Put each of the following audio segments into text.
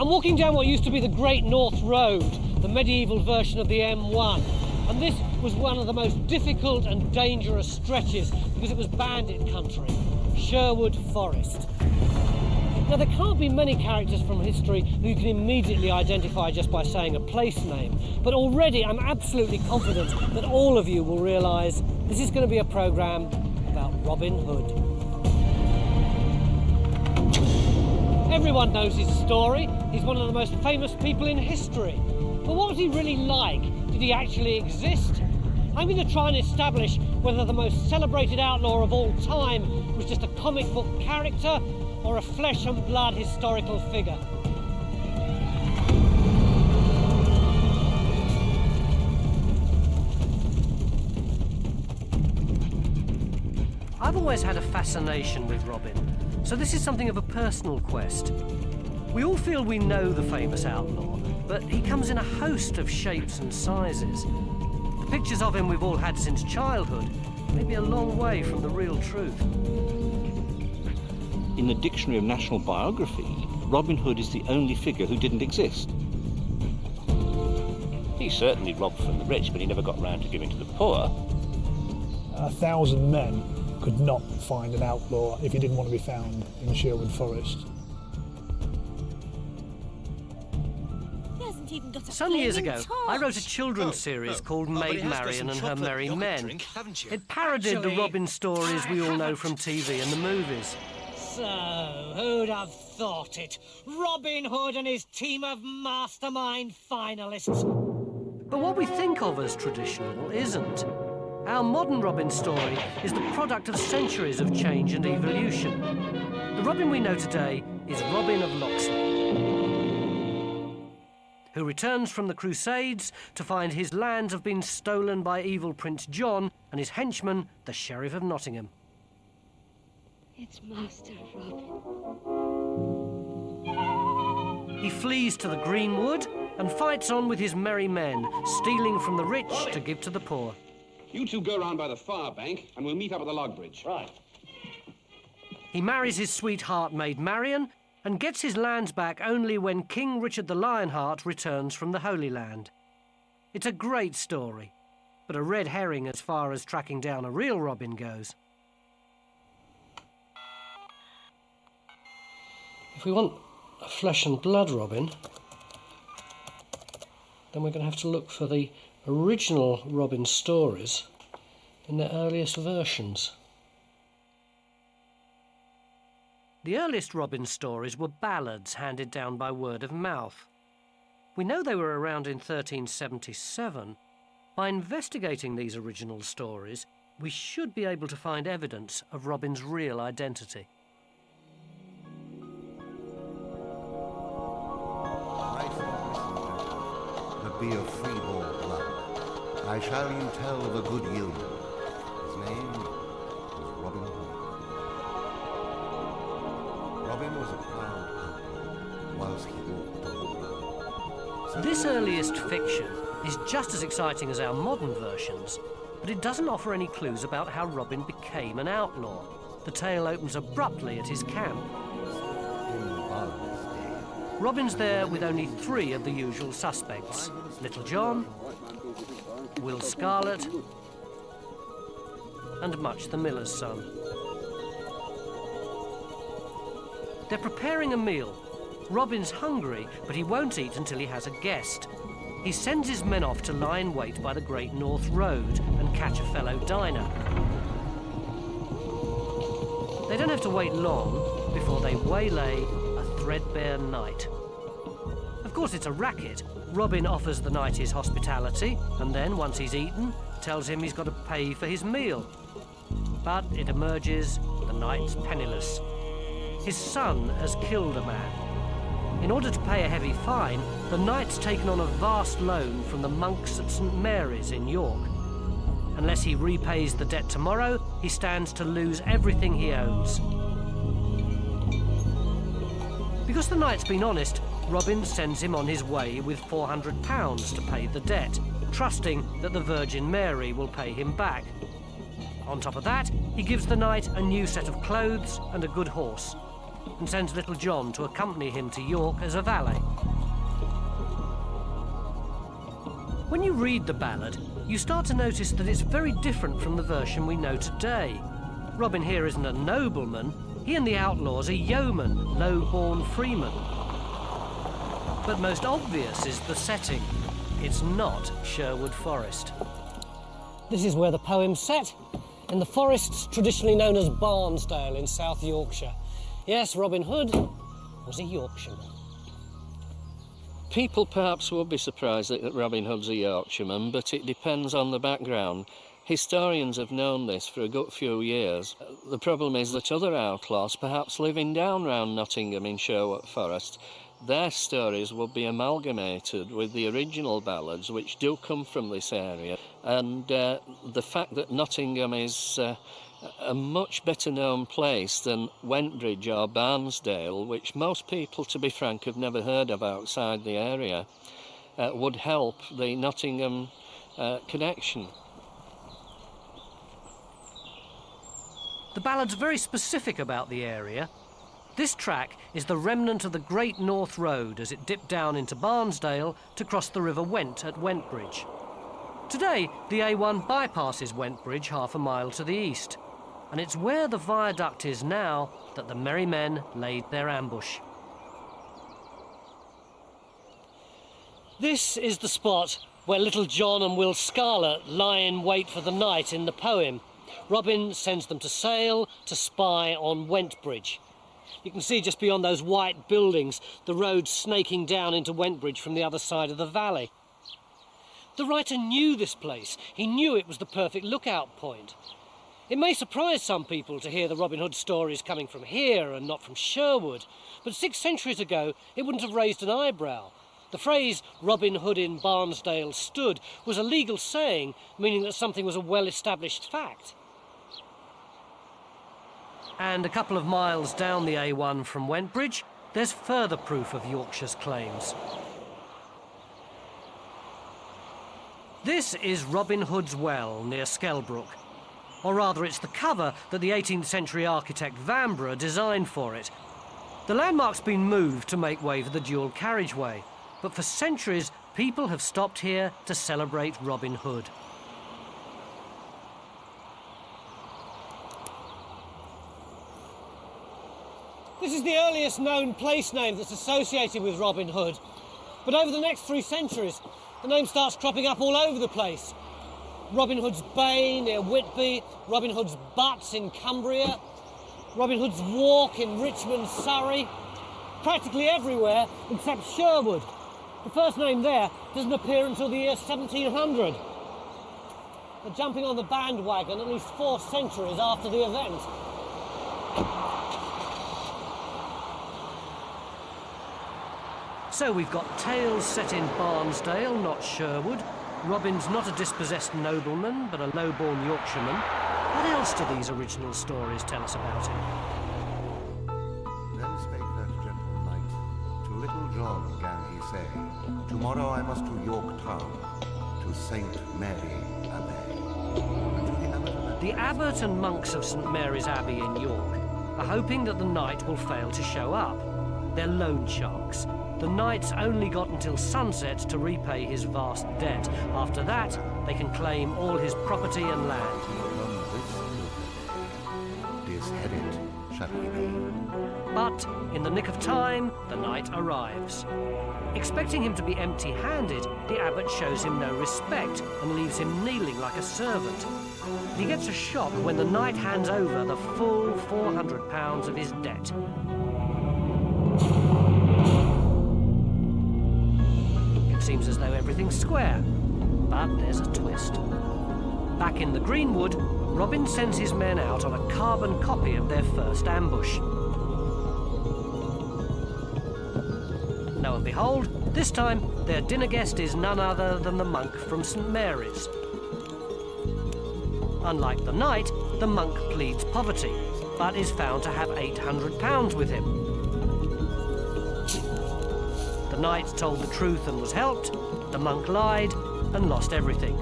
I'm walking down what used to be the Great North Road, the medieval version of the M1. And this was one of the most difficult and dangerous stretches because it was bandit country, Sherwood Forest. Now, there can't be many characters from history who you can immediately identify just by saying a place name, but already I'm absolutely confident that all of you will realise this is going to be a programme about Robin Hood. Everyone knows his story. He's one of the most famous people in history. But what was he really like? Did he actually exist? I'm going to try and establish whether the most celebrated outlaw of all time was just a comic book character or a flesh and blood historical figure. I've always had a fascination with Robin, so this is something of a personal quest. We all feel we know the famous outlaw, but he comes in a host of shapes and sizes. The pictures of him we've all had since childhood may be a long way from the real truth. In the Dictionary of National Biography, Robin Hood is the only figure who didn't exist. He certainly robbed from the rich, but he never got round to giving to the poor. 1,000 men could not find an outlaw if he didn't want to be found in Sherwood Forest. Some years ago, I wrote a children's series called Maid Marian and Her Merry Men. It parodied the Robin stories we all know from TV and the movies. So, who'd have thought it? Robin Hood and his team of mastermind finalists. But what we think of as traditional isn't. Our modern Robin story is the product of centuries of change and evolution. The Robin we know today is Robin of Locksley, who returns from the Crusades to find his lands have been stolen by evil Prince John and his henchman, the Sheriff of Nottingham. It's Master Robin. He flees to the Greenwood and fights on with his merry men, stealing from the rich to give to the poor. You two go round by the far bank and we'll meet up at the log bridge. Right. He marries his sweetheart, Maid Marian, and gets his lands back only when King Richard the Lionheart returns from the Holy Land. It's a great story, but a red herring as far as tracking down a real Robin goes. If we want a flesh and blood Robin, then we're going to have to look for the original Robin stories in their earliest versions. The earliest Robin stories were ballads handed down by word of mouth. We know they were around in 1377. By investigating these original stories, we should be able to find evidence of Robin's real identity. But be of free-born blood. I shall you tell the good yeoman. His name was Robin Hood. Robin was a proud outlaw, whilst he walked the woodland. This earliest fiction is just as exciting as our modern versions, but it doesn't offer any clues about how Robin became an outlaw. The tale opens abruptly at his camp. In Barnsdale. Robin's there with only 3 of the usual suspects: Little John, Will Scarlet, and Much the Miller's son. They're preparing a meal. Robin's hungry, but he won't eat until he has a guest. He sends his men off to lie in wait by the Great North Road and catch a fellow diner. They don't have to wait long before they waylay a threadbare knight. Of course, it's a racket. Robin offers the knight his hospitality, and then, once he's eaten, tells him he's got to pay for his meal. But it emerges the knight's penniless. His son has killed a man. In order to pay a heavy fine, the knight's taken on a vast loan from the monks at St. Mary's in York. Unless he repays the debt tomorrow, he stands to lose everything he owns. Because the knight's been honest, Robin sends him on his way with £400 to pay the debt, trusting that the Virgin Mary will pay him back. On top of that, he gives the knight a new set of clothes and a good horse. and sends little John to accompany him to York as a valet. When you read the ballad, you start to notice that it's very different from the version we know today. Robin here isn't a nobleman, he and the outlaws are yeomen, low-born freemen. But most obvious is the setting. It's not Sherwood Forest. This is where the poem's set, in the forests traditionally known as Barnsdale in South Yorkshire. Yes, Robin Hood was a Yorkshireman. People perhaps would be surprised that Robin Hood's a Yorkshireman, but it depends on the background. Historians have known this for a good few years. The problem is that other outlaws, perhaps living down round Nottingham in Sherwood Forest, their stories would be amalgamated with the original ballads, which do come from this area. And the fact that Nottingham is a much better known place than Wentbridge or Barnsdale, which most people, to be frank, have never heard of outside the area, would help the Nottingham connection. The ballad's very specific about the area. This track is the remnant of the Great North Road as it dipped down into Barnsdale to cross the River Went at Wentbridge. Today, the A1 bypasses Wentbridge half a mile to the east, and it's where the viaduct is now that the merry men laid their ambush. This is the spot where Little John and Will Scarlett lie in wait for the night in the poem. Robin sends them to sail, to spy on Wentbridge. You can see just beyond those white buildings the road snaking down into Wentbridge from the other side of the valley. The writer knew this place. He knew it was the perfect lookout point. It may surprise some people to hear the Robin Hood stories coming from here and not from Sherwood, but 6 centuries ago it wouldn't have raised an eyebrow. The phrase Robin Hood in Barnsdale stood was a legal saying, meaning that something was a well-established fact. And a couple of miles down the A1 from Wentbridge, there's further proof of Yorkshire's claims. This is Robin Hood's Well near Skelbrook. Or rather, it's the cover that the 18th century architect Vanbrugh designed for it. The landmark's been moved to make way for the dual carriageway, but for centuries people have stopped here to celebrate Robin Hood. This is the earliest known place name that's associated with Robin Hood. But over the next 3 centuries, the name starts cropping up all over the place. Robin Hood's Bay near Whitby, Robin Hood's Butts in Cumbria, Robin Hood's Walk in Richmond, Surrey. Practically everywhere except Sherwood. The first name there doesn't appear until the year 1700. They're jumping on the bandwagon at least 4 centuries after the event. So we've got tales set in Barnsdale, not Sherwood. Robin's not a dispossessed nobleman, but a low-born Yorkshireman. What else do these original stories tell us about him? Then spake that gentle knight, to Little John gan he say, tomorrow I must to York town, to Saint Mary Abbey. And to the abbot The abbot and monks of St Mary's Abbey in York are hoping that the knight will fail to show up. They're loan sharks. The knight's only got until sunset to repay his vast debt. After that, they can claim all his property and land. disheaded shall he be. But in the nick of time, the knight arrives. Expecting him to be empty-handed, the abbot shows him no respect and leaves him kneeling like a servant. He gets a shock when the knight hands over the full £400 of his debt. Seems as though everything's square, but there's a twist. Back in the Greenwood, Robin sends his men out on a carbon copy of their first ambush. Lo and behold, this time their dinner guest is none other than the monk from St Mary's. Unlike the knight, the monk pleads poverty, but is found to have £800 with him. The knight told the truth and was helped, the monk lied and lost everything.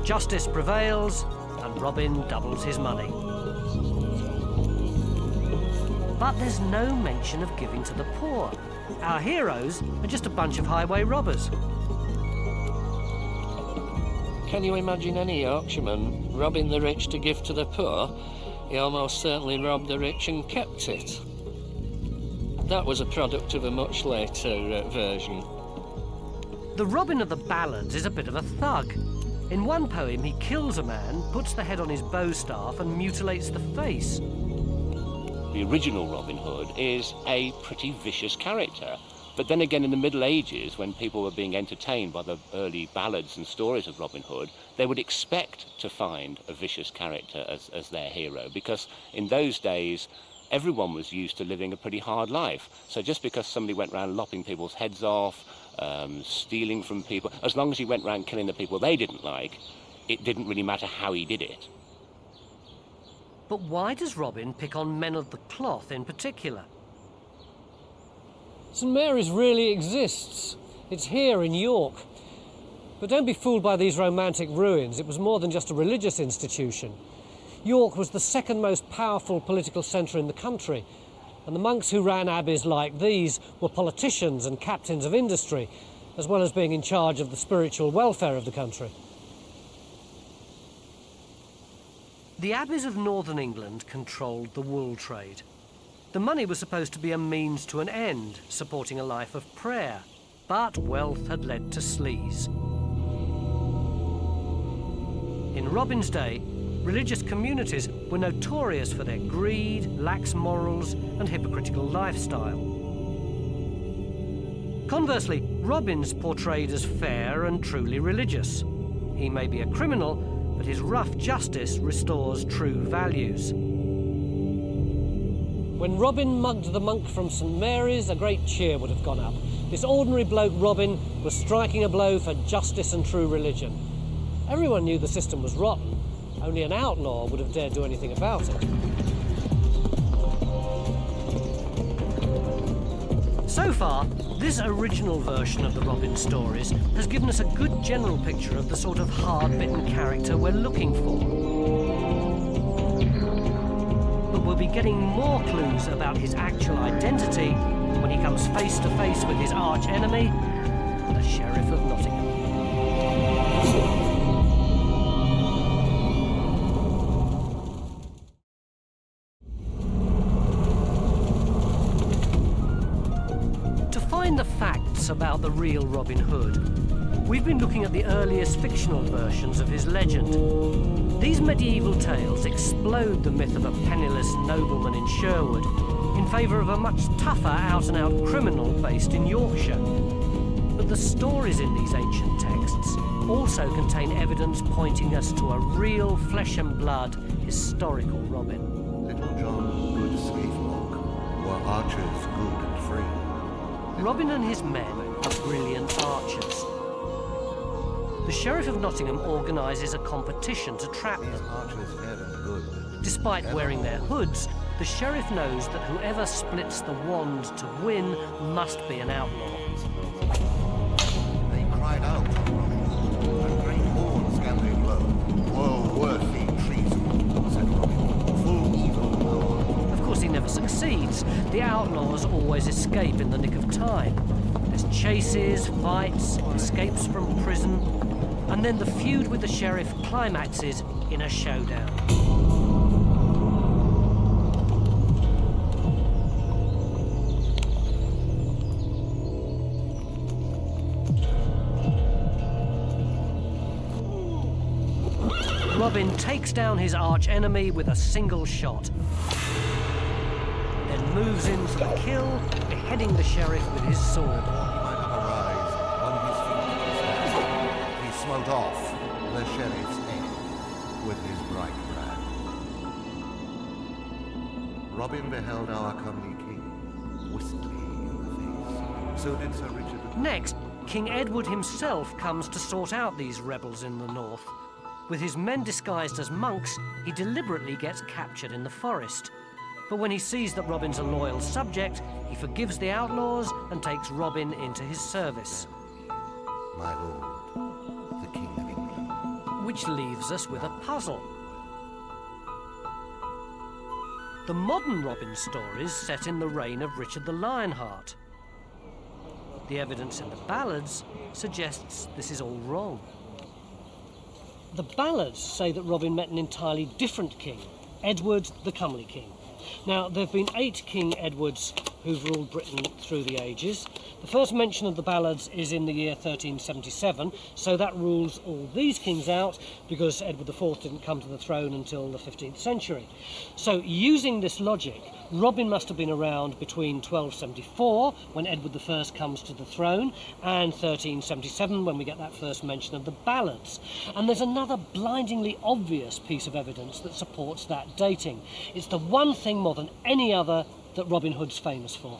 Justice prevails and Robin doubles his money. But there's no mention of giving to the poor. Our heroes are just a bunch of highway robbers. Can you imagine any Yorkshireman robbing the rich to give to the poor? He almost certainly robbed the rich and kept it. That was a product of a much later version. The Robin of the ballads is a bit of a thug. In one poem, he kills a man, puts the head on his bow staff and mutilates the face. The original Robin Hood is a pretty vicious character. But then again, in the Middle Ages, when people were being entertained by the early ballads and stories of Robin Hood, they would expect to find a vicious character as their hero, because in those days, everyone was used to living a pretty hard life. So just because somebody went around lopping people's heads off, stealing from people, as long as he went around killing the people they didn't like, it didn't really matter how he did it. But why does Robin pick on men of the cloth in particular? St Mary's really exists. It's here in York. But don't be fooled by these romantic ruins. It was more than just a religious institution. York was the second most powerful political centre in the country, and the monks who ran abbeys like these were politicians and captains of industry, as well as being in charge of the spiritual welfare of the country. The abbeys of northern England controlled the wool trade. The money was supposed to be a means to an end, supporting a life of prayer, but wealth had led to sleaze. In Robin's day, religious communities were notorious for their greed, lax morals, and hypocritical lifestyle. Conversely, Robin's portrayed as fair and truly religious. He may be a criminal, but his rough justice restores true values. When Robin mugged the monk from St Mary's, a great cheer would have gone up. This ordinary bloke Robin was striking a blow for justice and true religion. Everyone knew the system was rotten. Only an outlaw would have dared do anything about it. So far, this original version of the Robin stories has given us a good general picture of the sort of hard-bitten character we're looking for. But we'll be getting more clues about his actual identity when he comes face to face with his arch-enemy, the Sheriff of Nottingham. The facts about the real Robin Hood, we've been looking at the earliest fictional versions of his legend. These medieval tales explode the myth of a penniless nobleman in Sherwood in favour of a much tougher out-and-out criminal based in Yorkshire. But the stories in these ancient texts also contain evidence pointing us to a real flesh-and-blood historical Robin. Little John, good Scathlock, were archers good and free. Robin and his men are brilliant archers. The Sheriff of Nottingham organises a competition to trap them. Archers fair and good. Despite wearing their hoods, the Sheriff knows that whoever splits the wand to win must be an outlaw. They cried out, and great horns gan they blow. Woe worthy treason, said Robin, full evil Lord. Of course, he never succeeds. The outlaws always escape in the nick of time. There's chases, fights, escapes from prison, and then the feud with the Sheriff climaxes in a showdown. Robin takes down his arch-enemy with a single shot, then moves in for the kill, beheading the Sheriff with his sword. He might have arise, on his feet, he smote off the Sheriff's head with his bright brand. Robin beheld our comely king wistfully in the face. So did Sir Richard. Next, King Edward himself comes to sort out these rebels in the north. With his men disguised as monks, he deliberately gets captured in the forest. But when he sees that Robin's a loyal subject, he forgives the outlaws and takes Robin into his service. My lord, the King of England. Which leaves us with a puzzle. the modern Robin stories set in the reign of Richard the Lionheart. The evidence in the ballads suggests this is all wrong. The ballads say that Robin met an entirely different king, Edward the Comely King. Now, there have been 8 King Edwards who've ruled Britain through the ages. The first mention of the ballads is in the year 1377, so that rules all these kings out because Edward IV didn't come to the throne until the 15th century. So, using this logic, Robin must have been around between 1274, when Edward I comes to the throne, and 1377, when we get that first mention of the ballads. And there's another blindingly obvious piece of evidence that supports that dating. It's the one thing more than any other that Robin Hood's famous for.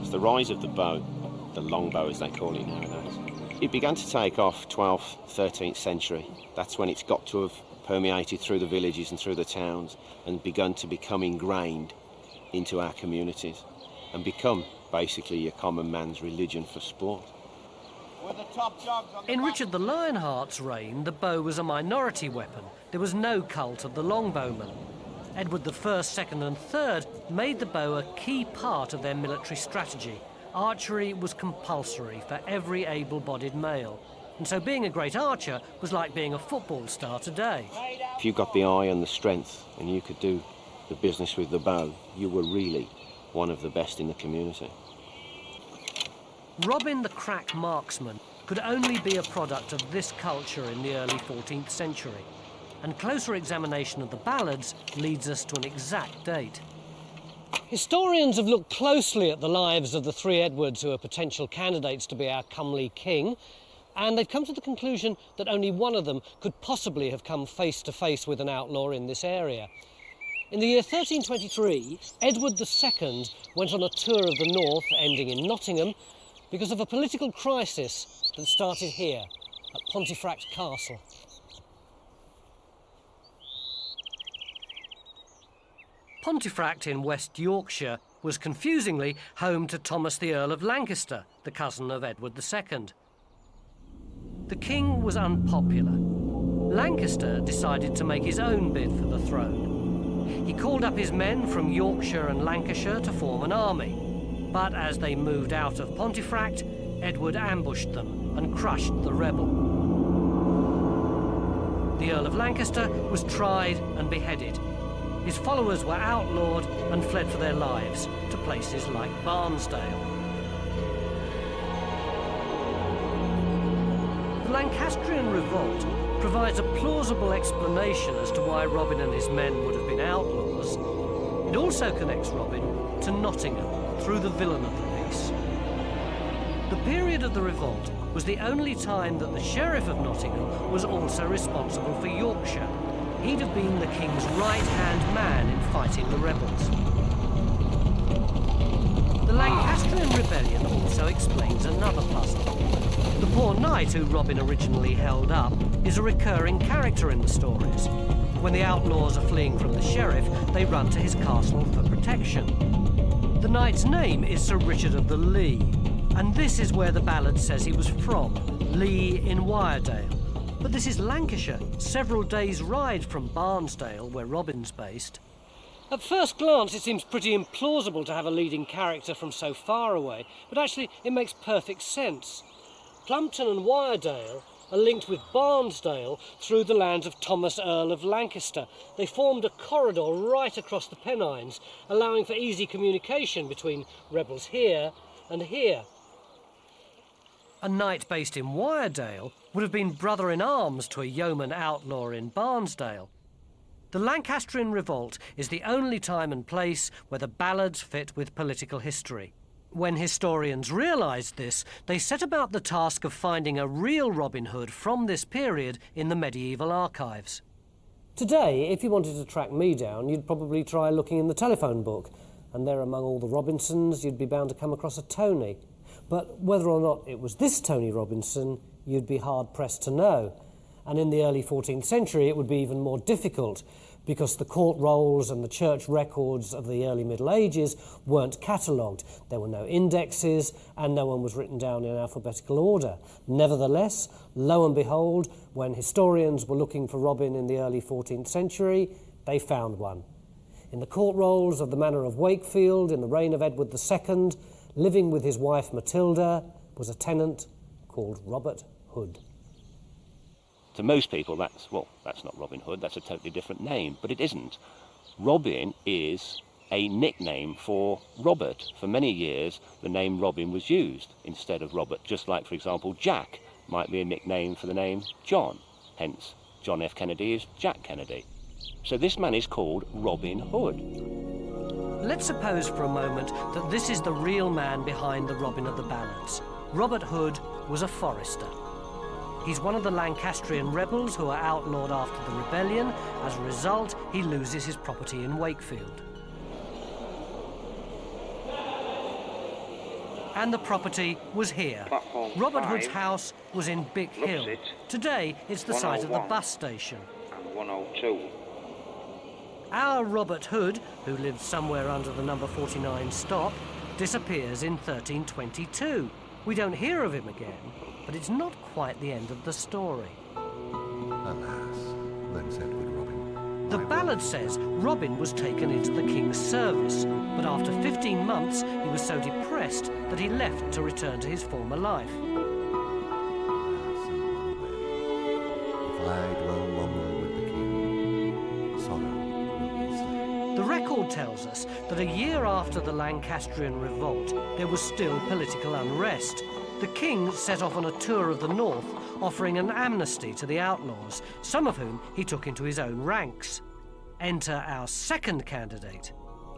It's the rise of the bow, the longbow as they call it nowadays. It began to take off 12th, 13th century. That's when it's got to have permeated through the villages and through the towns and begun to become ingrained into our communities and become basically your common man's religion for sport. In Richard the Lionheart's reign, the bow was a minority weapon. There was no cult of the longbowman. Edward I, II and III made the bow a key part of their military strategy. Archery was compulsory for every able-bodied male. And so being a great archer was like being a football star today. If you got the eye and the strength and you could do the business with the bow, you were really one of the best in the community. Robin the crack marksman could only be a product of this culture in the early 14th century. And closer examination of the ballads leads us to an exact date. Historians have looked closely at the lives of the 3 Edwards who are potential candidates to be our comely king, and they've come to the conclusion that only one of them could possibly have come face to face with an outlaw in this area. In the year 1323, Edward II went on a tour of the north, ending in Nottingham, because of a political crisis that started here, at Pontefract Castle. Pontefract in West Yorkshire was confusingly home to Thomas the Earl of Lancaster, the cousin of Edward II. The king was unpopular. Lancaster decided to make his own bid for the throne. He called up his men from Yorkshire and Lancashire to form an army. But as they moved out of Pontefract, Edward ambushed them and crushed the rebel. The Earl of Lancaster was tried and beheaded. His followers were outlawed and fled for their lives to places like Barnsdale. The Lancastrian revolt provides a plausible explanation as to why Robin and his men would have been outlaws. It also connects Robin to Nottingham through the villain of the piece. The period of the revolt was the only time that the Sheriff of Nottingham was also responsible for Yorkshire. He'd have been the king's right-hand man in fighting the rebels. The Lancastrian rebellion also explains another puzzle. The poor knight who Robin originally held up is a recurring character in the stories. When the outlaws are fleeing from the sheriff, they run to his castle for protection. The knight's name is Sir Richard of the Lee, and this is where the ballad says he was from, Lee in Wyredale. But this is Lancashire, several days' ride from Barnsdale, where Robin's based. At first glance, it seems pretty implausible to have a leading character from so far away, but actually it makes perfect sense. Plumpton and Wyredale are linked with Barnsdale through the lands of Thomas Earl of Lancaster. They formed a corridor right across the Pennines, allowing for easy communication between rebels here and here. A knight based in Wyredale would have been brother-in-arms to a yeoman outlaw in Barnsdale. The Lancastrian revolt is the only time and place where the ballads fit with political history. When historians realised this, they set about the task of finding a real Robin Hood from this period in the medieval archives. Today, if you wanted to track me down, you'd probably try looking in the telephone book, and there among all the Robinsons, you'd be bound to come across a Tony. But whether or not it was this Tony Robinson you'd be hard-pressed to know. And in the early 14th century, it would be even more difficult because the court rolls and the church records of the early Middle Ages weren't catalogued. There were no indexes and no one was written down in alphabetical order. Nevertheless, lo and behold, when historians were looking for Robin in the early 14th century, they found one. In the court rolls of the manor of Wakefield in the reign of Edward II, living with his wife Matilda was a tenant called Robert Hood. To most people, that's not Robin Hood, that's a totally different name, but it isn't. Robin is a nickname for Robert. For many years, the name Robin was used instead of Robert, just like, for example, Jack might be a nickname for the name John, hence John F. Kennedy is Jack Kennedy. So this man is called Robin Hood. Let's suppose for a moment that this is the real man behind the Robin of the ballads. Robert Hood was a forester. He's one of the Lancastrian rebels who are outlawed after the rebellion. As a result, he loses his property in Wakefield. And the property was here. Platform Robert 5, Hood's house was in Bick Hill. It, Today, it's the site of the bus station. And 102. Our Robert Hood, who lived somewhere under the number 49 stop, disappears in 1322. We don't hear of him again, but it's not quite the end of the story. Alas, then said good Robin. The ballad says Robin was taken into the king's service, but after 15 months he was so depressed that he left to return to his former life. If I dwell longer with the king, sorrow will be slain. The record tells us that a year after the Lancastrian revolt, there was still political unrest. The king set off on a tour of the north, offering an amnesty to the outlaws, some of whom he took into his own ranks. Enter our second candidate.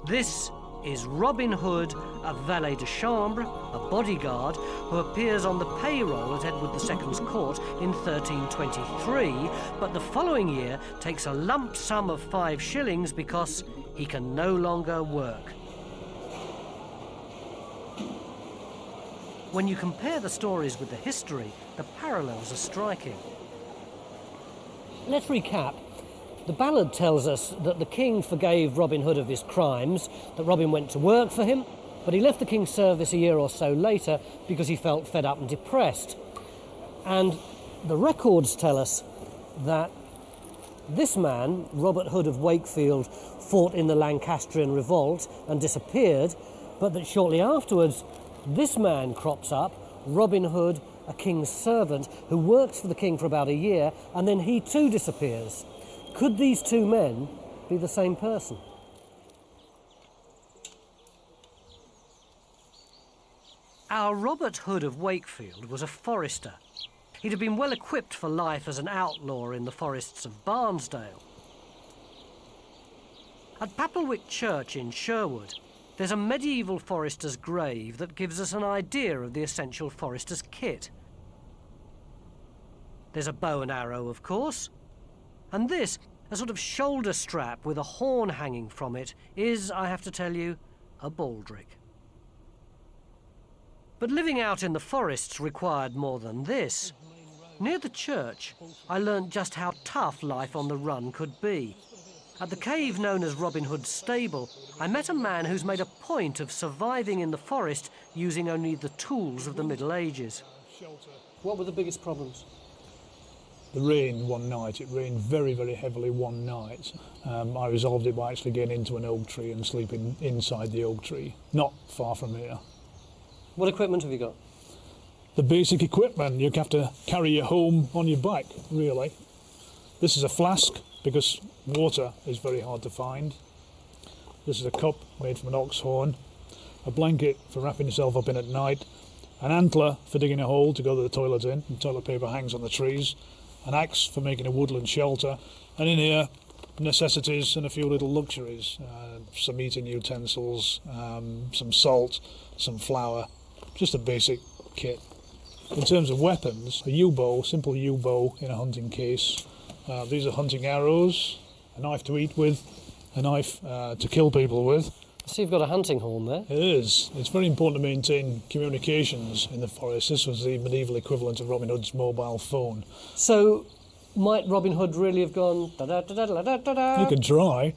This is Robin Hood, a valet de chambre, a bodyguard, who appears on the payroll at Edward II's court in 1323, but the following year takes a lump sum of 5 shillings because he can no longer work. When you compare the stories with the history, the parallels are striking. Let's recap. The ballad tells us that the king forgave Robin Hood of his crimes, that Robin went to work for him, but he left the king's service a year or so later because he felt fed up and depressed. And the records tell us that this man, Robert Hood of Wakefield, fought in the Lancastrian revolt and disappeared, but that shortly afterwards this man crops up, Robin Hood, a king's servant, who works for the king for about a year, and then he too disappears. Could these two men be the same person? Our Robert Hood of Wakefield was a forester. He'd have been well equipped for life as an outlaw in the forests of Barnsdale. At Papelwick Church in Sherwood, there's a medieval forester's grave that gives us an idea of the essential forester's kit. There's a bow and arrow, of course, and this, a sort of shoulder strap with a horn hanging from it, is, I have to tell you, a baldric. But living out in the forests required more than this. Near the church, I learnt just how tough life on the run could be. At the cave known as Robin Hood's stable, I met a man who's made a point of surviving in the forest using only the tools of the Middle Ages. What were the biggest problems? The rain one night. It rained very, very heavily one night. I resolved it by actually getting into an oak tree and sleeping inside the oak tree, not far from here. What equipment have you got? The basic equipment. You have to carry your home on your back, really. This is a flask, because water is very hard to find. This is a cup made from an ox horn, a blanket for wrapping yourself up in at night, an antler for digging a hole to go to the toilet in, and toilet paper hangs on the trees, an axe for making a woodland shelter, and in here, necessities and a few little luxuries, some eating utensils, some salt, some flour, just a basic kit. In terms of weapons, a yew bow, simple yew bow in a hunting case. These are hunting arrows, a knife to eat with, a knife to kill people with, So you've got a hunting horn there. It is. It's very important to maintain communications in the forest. This was the medieval equivalent of Robin Hood's mobile phone. So, might Robin Hood really have gone da-da-da-da-da-da-da? You could try.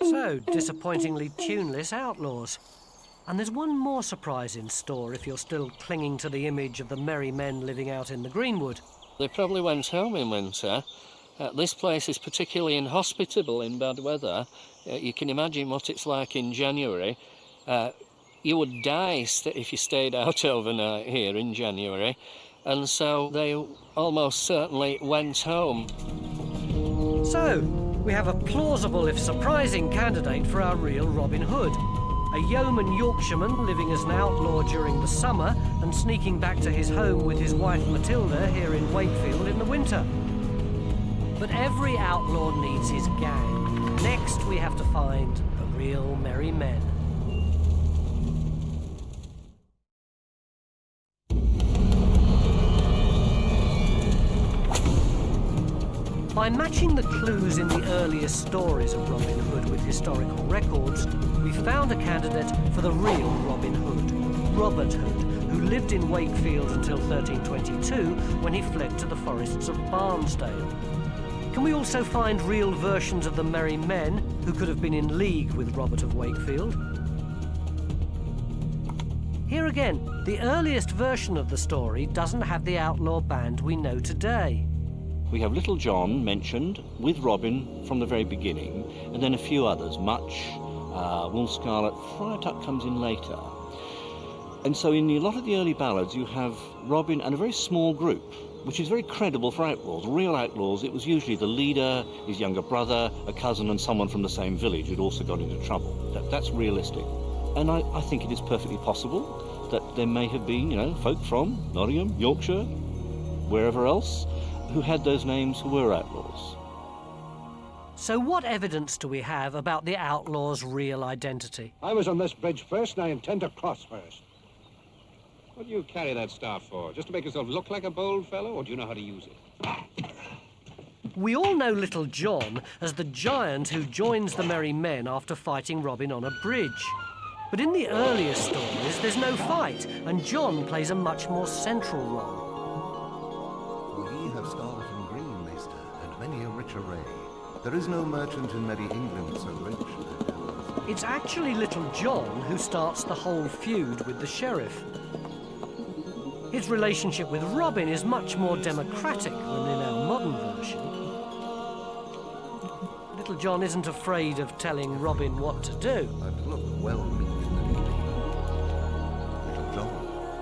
So, disappointingly tuneless outlaws. And there's one more surprise in store if you're still clinging to the image of the merry men living out in the Greenwood. They probably went home in winter. This place is particularly inhospitable in bad weather. You can imagine what it's like in January. You would die if you stayed out overnight here in January. And so they almost certainly went home. So, we have a plausible if surprising candidate for our real Robin Hood. A yeoman Yorkshireman living as an outlaw during the summer and sneaking back to his home with his wife Matilda here in Wakefield in the winter. But every outlaw needs his gang. Next, we have to find the real merry men. By matching the clues in the earliest stories of Robin Hood with historical records, we found a candidate for the real Robin Hood, Robert Hood, who lived in Wakefield until 1322 when he fled to the forests of Barnsdale. Can we also find real versions of the merry men who could have been in league with Robert of Wakefield? Here again, the earliest version of the story doesn't have the outlaw band we know today. We have Little John mentioned with Robin from the very beginning, and then a few others, Much, Will Scarlet, Friar Tuck comes in later. And so in a lot of the early ballads you have Robin and a very small group, which is very credible for outlaws. Real outlaws, it was usually the leader, his younger brother, a cousin and someone from the same village who'd also got into trouble. That's realistic. And I think it is perfectly possible that there may have been, folk from Nottingham, Yorkshire, wherever else, who had those names who were outlaws. So what evidence do we have about the outlaw's real identity? I was on this bridge first and I intend to cross first. What do you carry that staff for? Just to make yourself look like a bold fellow, or do you know how to use it? We all know Little John as the giant who joins the merry men after fighting Robin on a bridge. But in the earlier stories, there's no fight, and John plays a much more central role. For ye have scarlet and green, maester, and many a rich array. There is no merchant in merry England so rich. It's actually Little John who starts the whole feud with the sheriff. His relationship with Robin is much more democratic than in our modern version. Little John isn't afraid of telling Robin what to do. I'd look well meet and Little John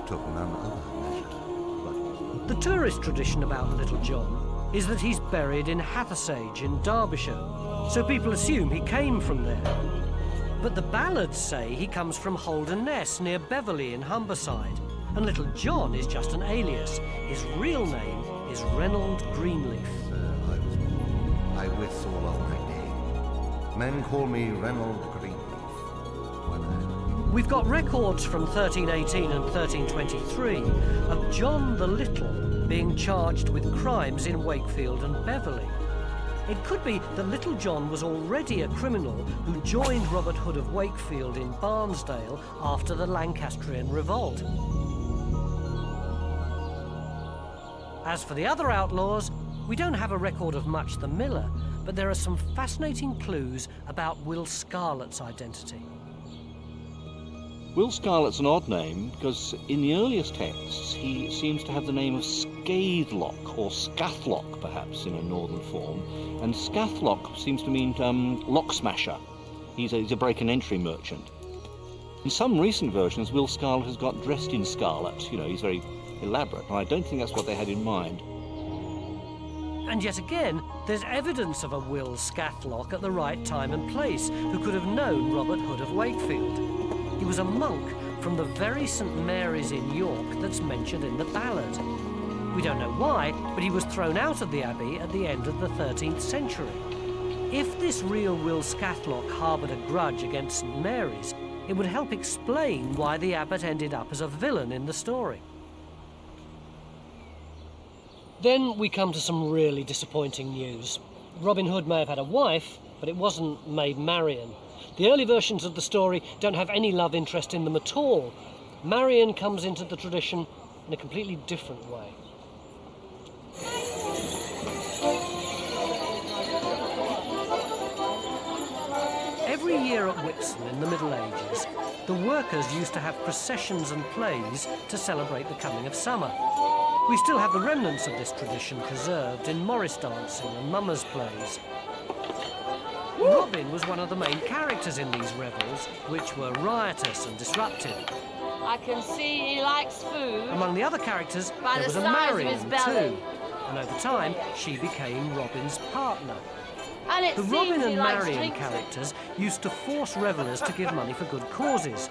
took none other measure. The tourist tradition about Little John is that he's buried in Hathersage in Derbyshire, so people assume he came from there. But the ballads say he comes from Holderness near Beverley in Humberside, and Little John is just an alias. His real name is Reynold Greenleaf. I withal all my day. Men call me Reynold Greenleaf. We've got records from 1318 and 1323 of John the Little being charged with crimes in Wakefield and Beverley. It could be that Little John was already a criminal who joined Robert Hood of Wakefield in Barnsdale after the Lancastrian revolt. As for the other outlaws, we don't have a record of Much the Miller, but there are some fascinating clues about Will Scarlet's identity. Will Scarlet's an odd name because in the earliest texts he seems to have the name of Scathelock or Scathlock perhaps in a northern form, and Scathlock seems to mean lock smasher. He's a break and entry merchant. In some recent versions Will Scarlet has got dressed in scarlet, he's very elaborate, and I don't think that's what they had in mind. And yet again, there's evidence of a Will Scathlock at the right time and place who could have known Robert Hood of Wakefield. He was a monk from the very St Mary's in York that's mentioned in the ballad. We don't know why, but he was thrown out of the abbey at the end of the 13th century. If this real Will Scathlock harboured a grudge against St Mary's, it would help explain why the abbot ended up as a villain in the story. Then we come to some really disappointing news. Robin Hood may have had a wife, but it wasn't Maid Marian. The early versions of the story don't have any love interest in them at all. Marian comes into the tradition in a completely different way. Every year at Whitsun in the Middle Ages, the workers used to have processions and plays to celebrate the coming of summer. We still have the remnants of this tradition preserved in Morris dancing and mummers' plays. Robin was one of the main characters in these revels, which were riotous and disruptive. I can see he likes food. Among the other characters, By there the was a size of Marian his belly. too, and over time she became Robin's partner. And it The seems Robin he and likes Marian drinks. characters used to force revellers to give money for good causes,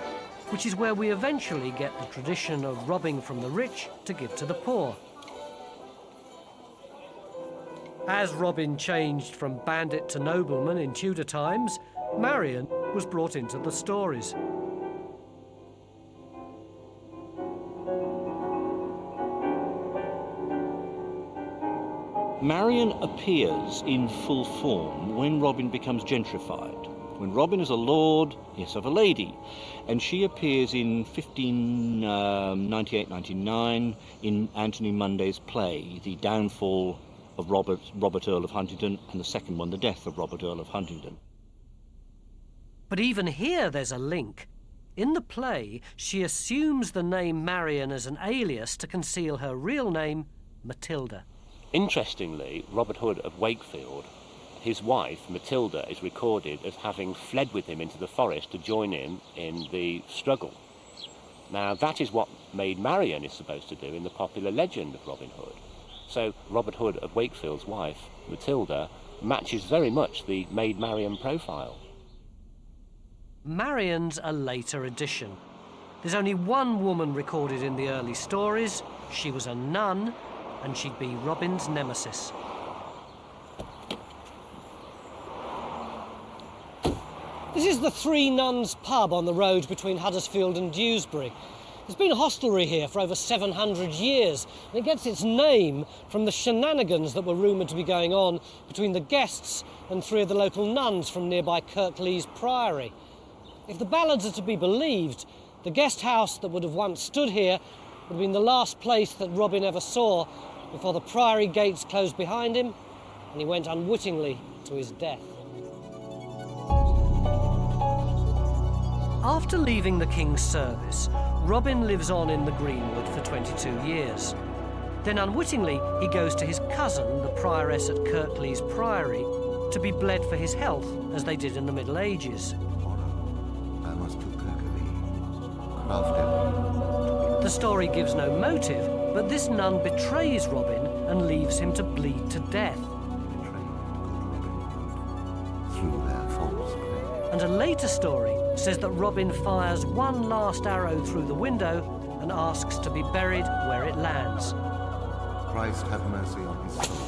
which is where we eventually get the tradition of robbing from the rich to give to the poor. As Robin changed from bandit to nobleman in Tudor times, Marian was brought into the stories. Marian appears in full form when Robin becomes gentrified. When Robin is a lord, yes, of a lady. And she appears in 1598-99 in Anthony Munday's play, The Downfall of Robert Earl of Huntingdon, and the second one, The Death of Robert Earl of Huntingdon. But even here there's a link. In the play, she assumes the name Marian as an alias to conceal her real name, Matilda. Interestingly, Robert Hood of Wakefield, his wife, Matilda, is recorded as having fled with him into the forest to join him in the struggle. Now, that is what Maid Marian is supposed to do in the popular legend of Robin Hood. So Robert Hood of Wakefield's wife, Matilda, matches very much the Maid Marian profile. Marian's a later addition. There's only one woman recorded in the early stories. She was a nun, and she'd be Robin's nemesis. This is the Three Nuns pub on the road between Huddersfield and Dewsbury. There's been a hostelry here for over 700 years, and it gets its name from the shenanigans that were rumoured to be going on between the guests and three of the local nuns from nearby Kirklees Priory. If the ballads are to be believed, the guest house that would have once stood here would have been the last place that Robin ever saw before the priory gates closed behind him and he went unwittingly to his death. After leaving the King's service, Robin lives on in the Greenwood for 22 years. Then unwittingly, he goes to his cousin, the prioress at Kirklees Priory, to be bled for his health, as they did in the Middle Ages. I must to Kirklees, crafted. The story gives no motive, but this nun betrays Robin and leaves him to bleed to death. Through their false claim. And a later story says that Robin fires one last arrow through the window and asks to be buried where it lands. Christ have mercy on his soul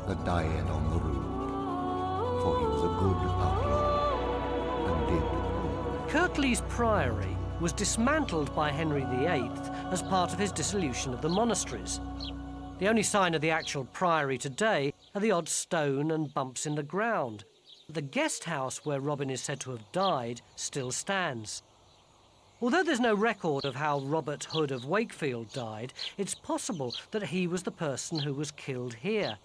that died on the rood, for he was a good outlaw and did good. Kirklees Priory was dismantled by Henry VIII as part of his dissolution of the monasteries. The only sign of the actual priory today are the odd stone and bumps in the ground. The guest house where Robin is said to have died still stands. Although there's no record of how Robert Hood of Wakefield died, it's possible that he was the person who was killed here.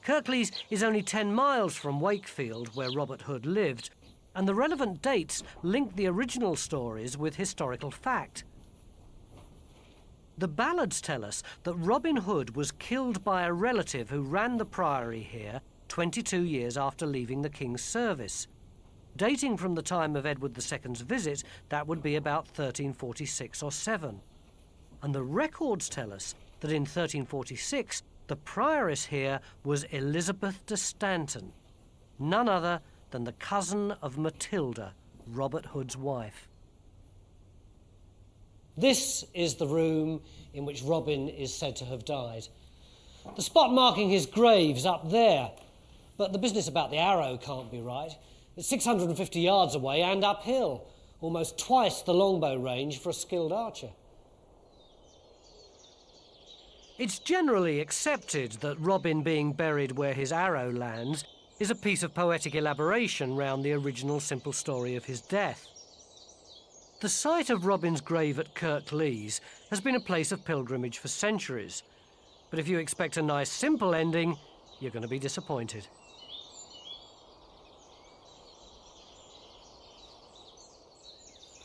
Kirklees is only 10 miles from Wakefield, where Robert Hood lived, and the relevant dates link the original stories with historical fact. The ballads tell us that Robin Hood was killed by a relative who ran the priory here 22 years after leaving the King's service. Dating from the time of Edward II's visit, that would be about 1346 or 7. And the records tell us that in 1346, the prioress here was Elizabeth de Stanton, none other than the cousin of Matilda, Robert Hood's wife. This is the room in which Robin is said to have died. The spot marking his grave's up there, but the business about the arrow can't be right. It's 650 yards away and uphill, almost twice the longbow range for a skilled archer. It's generally accepted that Robin being buried where his arrow lands is a piece of poetic elaboration round the original simple story of his death. The site of Robin's grave at Kirklees has been a place of pilgrimage for centuries, but if you expect a nice simple ending, you're going to be disappointed.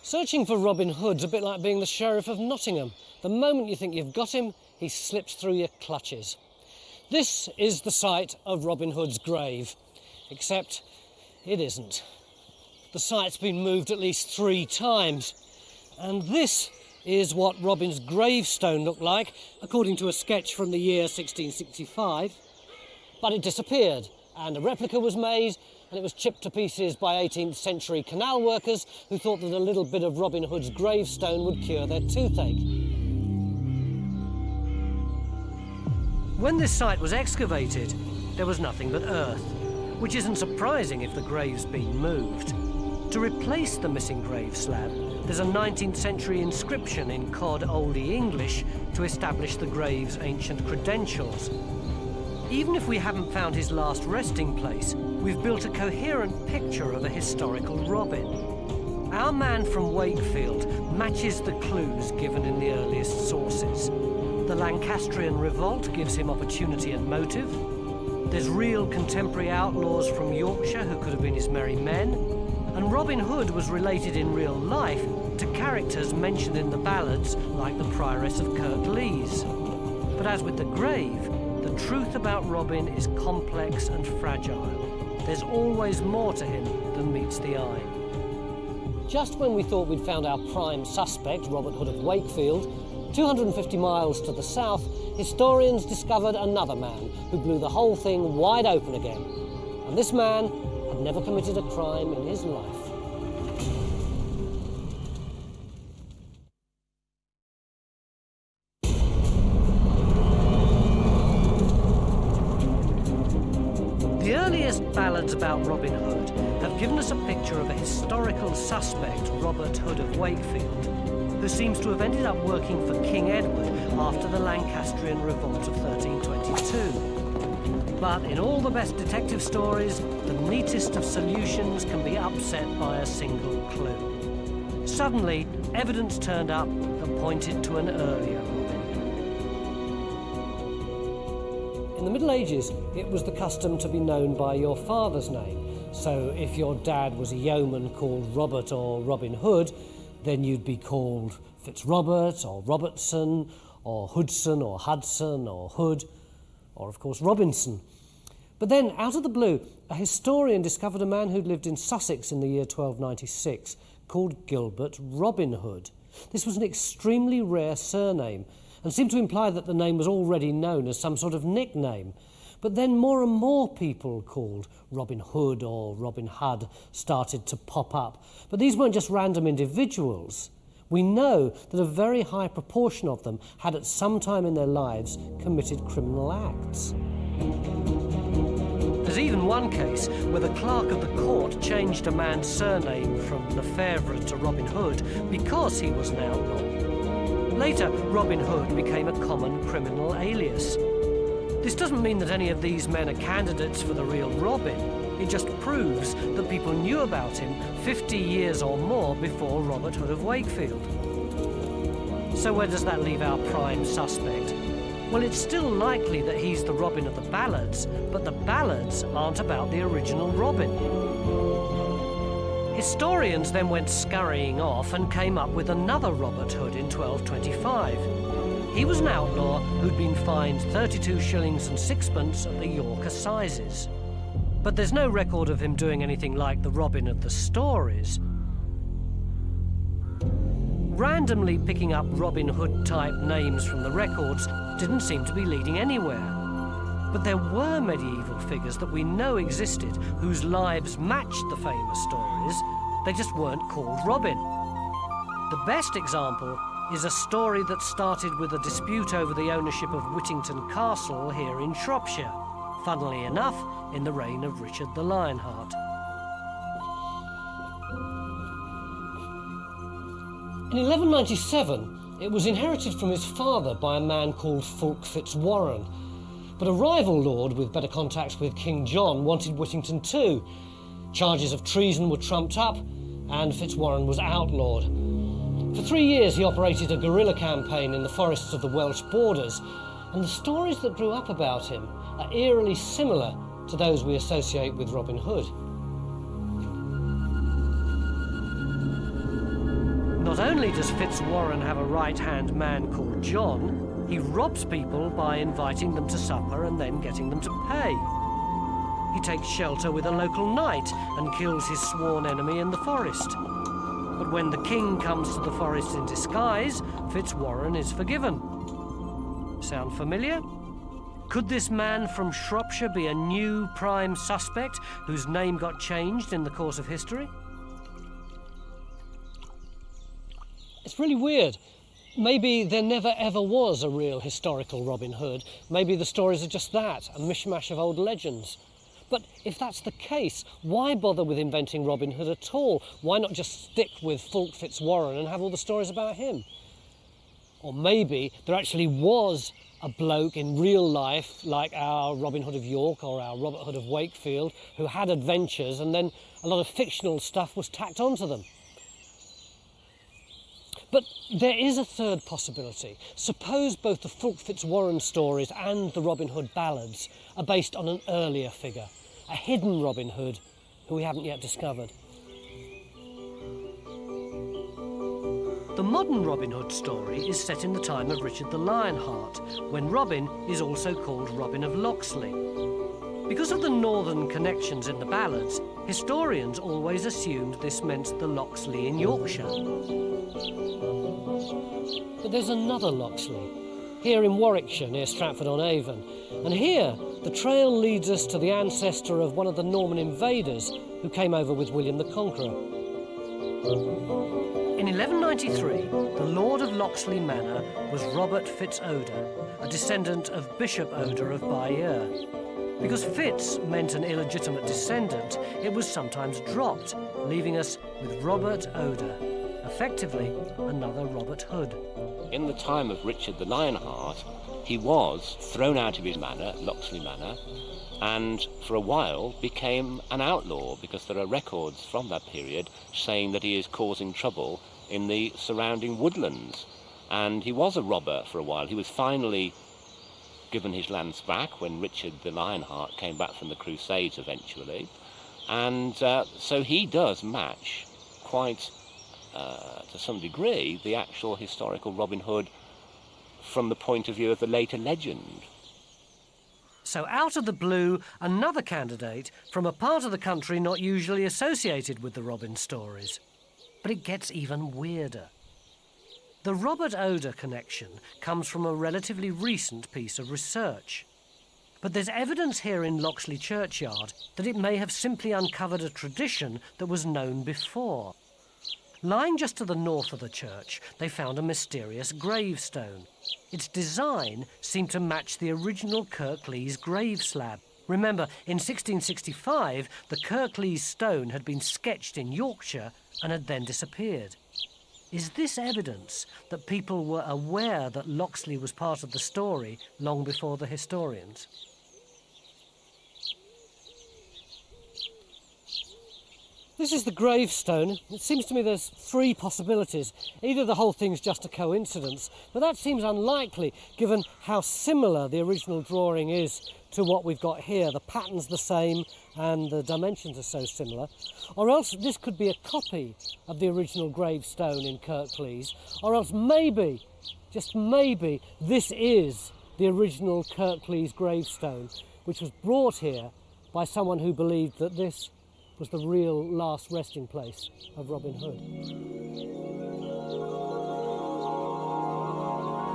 Searching for Robin Hood's a bit like being the Sheriff of Nottingham. The moment you think you've got him, he slips through your clutches. This is the site of Robin Hood's grave, except it isn't. The site's been moved at least 3 times, and this is what Robin's gravestone looked like, according to a sketch from the year 1665. But it disappeared, and a replica was made, and it was chipped to pieces by 18th century canal workers who thought that a little bit of Robin Hood's gravestone would cure their toothache. When this site was excavated, there was nothing but earth, which isn't surprising if the grave's been moved. To replace the missing grave slab, there's a 19th century inscription in Cod Oldie English to establish the grave's ancient credentials. Even if we haven't found his last resting place, we've built a coherent picture of a historical Robin. Our man from Wakefield matches the clues given in the earliest sources. The Lancastrian revolt gives him opportunity and motive. There's real contemporary outlaws from Yorkshire who could have been his merry men. And Robin Hood was related in real life to characters mentioned in the ballads like the Prioress of Kirklees. But as with the grave, the truth about Robin is complex and fragile. There's always more to him than meets the eye. Just when we thought we'd found our prime suspect, Robin Hood of Wakefield, 250 miles to the south, historians discovered another man who blew the whole thing wide open again. And this man had never committed a crime in his life. The earliest ballads about Robin Hood have given us a picture of a historical suspect, Robert Hood of Wakefield, who seems to have ended up working for King Edward after the Lancastrian revolt of 1322. But in all the best detective stories, the neatest of solutions can be upset by a single clue. Suddenly, evidence turned up that pointed to an earlier Robin. In the Middle Ages, it was the custom to be known by your father's name. So if your dad was a yeoman called Robert or Robin Hood, then you'd be called Fitzrobert or Robertson or Hoodson or Hudson or Hood or, of course, Robinson. But then, out of the blue, a historian discovered a man who'd lived in Sussex in the year 1296 called Gilbert Robin Hood. This was an extremely rare surname and seemed to imply that the name was already known as some sort of nickname. But then more and more people called Robin Hood or Robin Hood started to pop up. But these weren't just random individuals. We know that a very high proportion of them had at some time in their lives committed criminal acts. There's even one case where the clerk of the court changed a man's surname from Lefebvre to Robin Hood because he was an outlaw. Later, Robin Hood became a common criminal alias. This doesn't mean that any of these men are candidates for the real Robin. It just proves that people knew about him 50 years or more before Robert Hood of Wakefield. So where does that leave our prime suspect? Well, it's still likely that he's the Robin of the ballads, but the ballads aren't about the original Robin. Historians then went scurrying off and came up with another Robert Hood in 1225. He was an outlaw who'd been fined 32 shillings and sixpence at the York Assizes. But there's no record of him doing anything like the Robin of the stories. Randomly picking up Robin Hood-type names from the records didn't seem to be leading anywhere. But there were medieval figures that we know existed whose lives matched the famous stories. They just weren't called Robin. The best example is a story that started with a dispute over the ownership of Whittington Castle here in Shropshire, funnily enough, in the reign of Richard the Lionheart. In 1197, It was inherited from his father by a man called Fulk Fitzwarren. But a rival lord with better contacts with King John wanted Whittington too. Charges of treason were trumped up, and Fitzwarren was outlawed. For 3 years he operated a guerrilla campaign in the forests of the Welsh borders, and the stories that grew up about him are eerily similar to those we associate with Robin Hood. Not only does Fitzwarren have a right-hand man called John, he robs people by inviting them to supper and then getting them to pay. He takes shelter with a local knight and kills his sworn enemy in the forest. But when the king comes to the forest in disguise, Fitzwarren is forgiven. Sound familiar? Could this man from Shropshire be a new prime suspect whose name got changed in the course of history? It's really weird. Maybe there never ever was a real historical Robin Hood. Maybe the stories are just that, a mishmash of old legends. But if that's the case, why bother with inventing Robin Hood at all? Why not just stick with Fulk Fitzwarren and have all the stories about him? Or maybe there actually was a bloke in real life, like our Robin Hood of York or our Robert Hood of Wakefield, who had adventures, and then a lot of fictional stuff was tacked onto them. But there is a third possibility. Suppose both the Fulk Fitzwarren stories and the Robin Hood ballads are based on an earlier figure, a hidden Robin Hood who we haven't yet discovered. The modern Robin Hood story is set in the time of Richard the Lionheart, when Robin is also called Robin of Locksley. Because of the northern connections in the ballads, historians always assumed this meant the Locksley in Yorkshire. But there's another Locksley, here in Warwickshire near Stratford-on-Avon. And here, the trail leads us to the ancestor of one of the Norman invaders who came over with William the Conqueror. In 1193, the Lord of Locksley Manor was Robert Fitz-Oda, a descendant of Bishop Oda of Bayeux. Because Fitz meant an illegitimate descendant, it was sometimes dropped, leaving us with Robert Oda, effectively another Robert Hood. In the time of Richard the Lionheart, he was thrown out of his manor, Locksley Manor, and for a while became an outlaw, because there are records from that period saying that he is causing trouble in the surrounding woodlands. And he was a robber for a while. He was finally given his lands back when Richard the Lionheart came back from the Crusades eventually. And so he does match quite, to some degree, the actual historical Robin Hood from the point of view of the later legend. So out of the blue, another candidate from a part of the country not usually associated with the Robin stories. But it gets even weirder. The Robert Oda connection comes from a relatively recent piece of research. But there's evidence here in Locksley Churchyard that it may have simply uncovered a tradition that was known before. Lying just to the north of the church, they found a mysterious gravestone. Its design seemed to match the original Kirklees grave slab. Remember, in 1665, the Kirklees stone had been sketched in Yorkshire and had then disappeared. Is this evidence that people were aware that Locksley was part of the story long before the historians? This is the gravestone. It seems to me there's three possibilities. Either the whole thing's just a coincidence, but that seems unlikely given how similar the original drawing is to what we've got here. The pattern's the same and the dimensions are so similar. Or else this could be a copy of the original gravestone in Kirklees. Or else maybe, just maybe, this is the original Kirklees gravestone, which was brought here by someone who believed that this was the real last resting place of Robin Hood.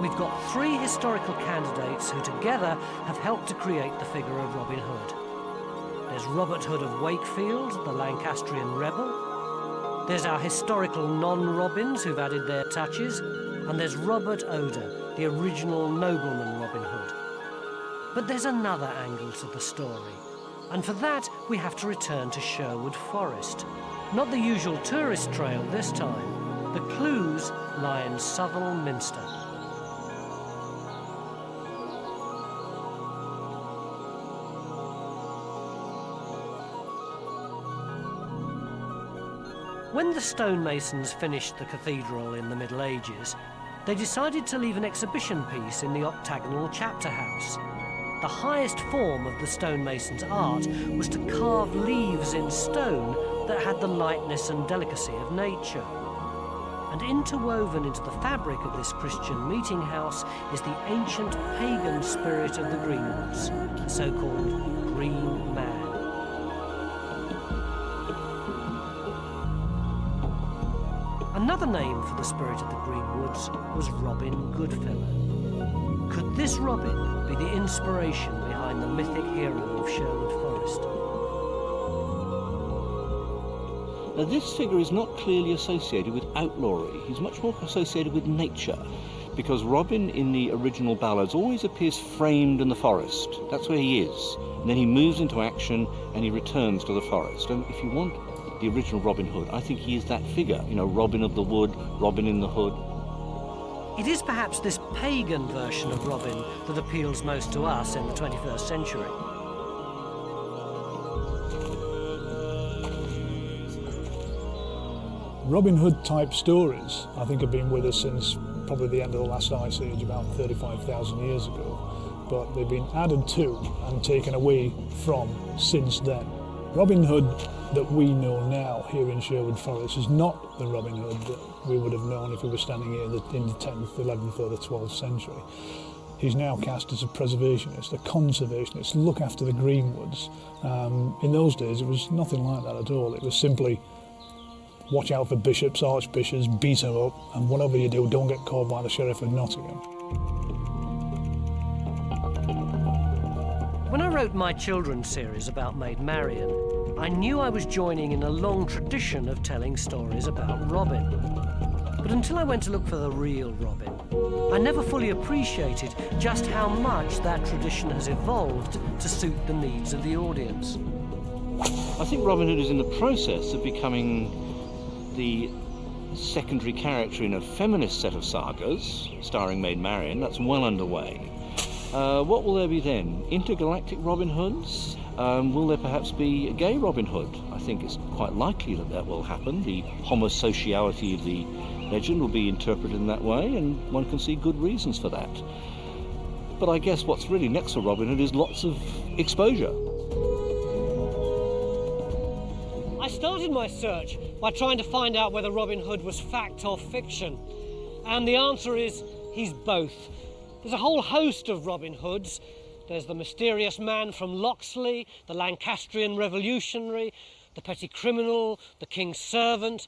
We've got three historical candidates who together have helped to create the figure of Robin Hood. There's Robert Hood of Wakefield, the Lancastrian rebel. There's our historical non-Robins who've added their touches. And there's Robert Oda, the original nobleman Robin Hood. But there's another angle to the story. And for that, we have to return to Sherwood Forest. Not the usual tourist trail this time, The clues lie in Southwell Minster. When the stonemasons finished the cathedral in the Middle Ages, they decided to leave an exhibition piece in the octagonal chapter house. The highest form of the stonemason's art was to carve leaves in stone that had the lightness and delicacy of nature. And interwoven into the fabric of this Christian meeting house is the ancient pagan spirit of the Greenwoods, the so-called Green Man. Another name for the spirit of the Greenwoods was Robin Goodfellow. Could this Robin be the inspiration behind the mythic hero of Sherwood Forest? Now, this figure is not clearly associated with outlawry. He's much more associated with nature, because Robin in the original ballads always appears framed in the forest. That's where he is. And then he moves into action and he returns to the forest. And if you want the original Robin Hood, I think he is that figure, you know, Robin of the Wood, Robin in the Hood. It is perhaps this pagan version of Robin that appeals most to us in the 21st century. Robin Hood type stories, I think, have been with us since probably the end of the last ice age, about 35,000 years ago, but they've been added to and taken away from since then. Robin Hood that we know now here in Sherwood Forest is not the Robin Hood that we would have known if we were standing here in the 10th, 11th or the 12th century. He's now cast as a preservationist, a conservationist, look after the Greenwoods. In those days it was nothing like that at all. It was simply watch out for bishops, archbishops, beat them up, and whatever you do, don't get caught by the Sheriff of Nottingham. When I wrote my children's series about Maid Marian, I knew I was joining in a long tradition of telling stories about Robin. But until I went to look for the real Robin, I never fully appreciated just how much that tradition has evolved to suit the needs of the audience. I think Robin Hood is in the process of becoming the secondary character in a feminist set of sagas starring Maid Marian. That's well underway. What will there be then? Intergalactic Robin Hoods? Will there perhaps be a gay Robin Hood? I think it's quite likely that that will happen. The homosexuality of the legend will be interpreted in that way, and one can see good reasons for that. But I guess what's really next for Robin Hood is lots of exposure. I started my search by trying to find out whether Robin Hood was fact or fiction. And the answer is he's both. There's a whole host of Robin Hoods. There's the mysterious man from Locksley, the Lancastrian revolutionary, the petty criminal, the king's servant,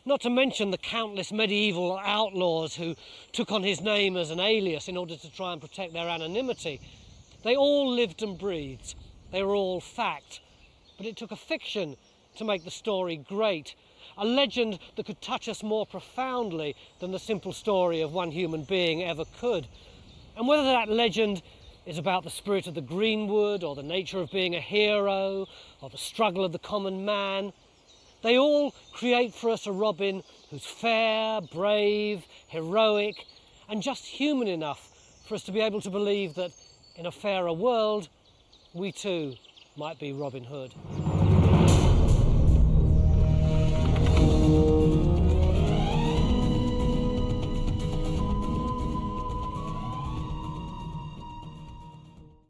not to mention the countless medieval outlaws who took on his name as an alias in order to try and protect their anonymity. They all lived and breathed. They were all fact. But it took a fiction to make the story great, a legend that could touch us more profoundly than the simple story of one human being ever could. And whether that legend is about the spirit of the Greenwood, or the nature of being a hero, or the struggle of the common man, they all create for us a Robin who's fair, brave, heroic, and just human enough for us to be able to believe that in a fairer world, we too might be Robin Hood.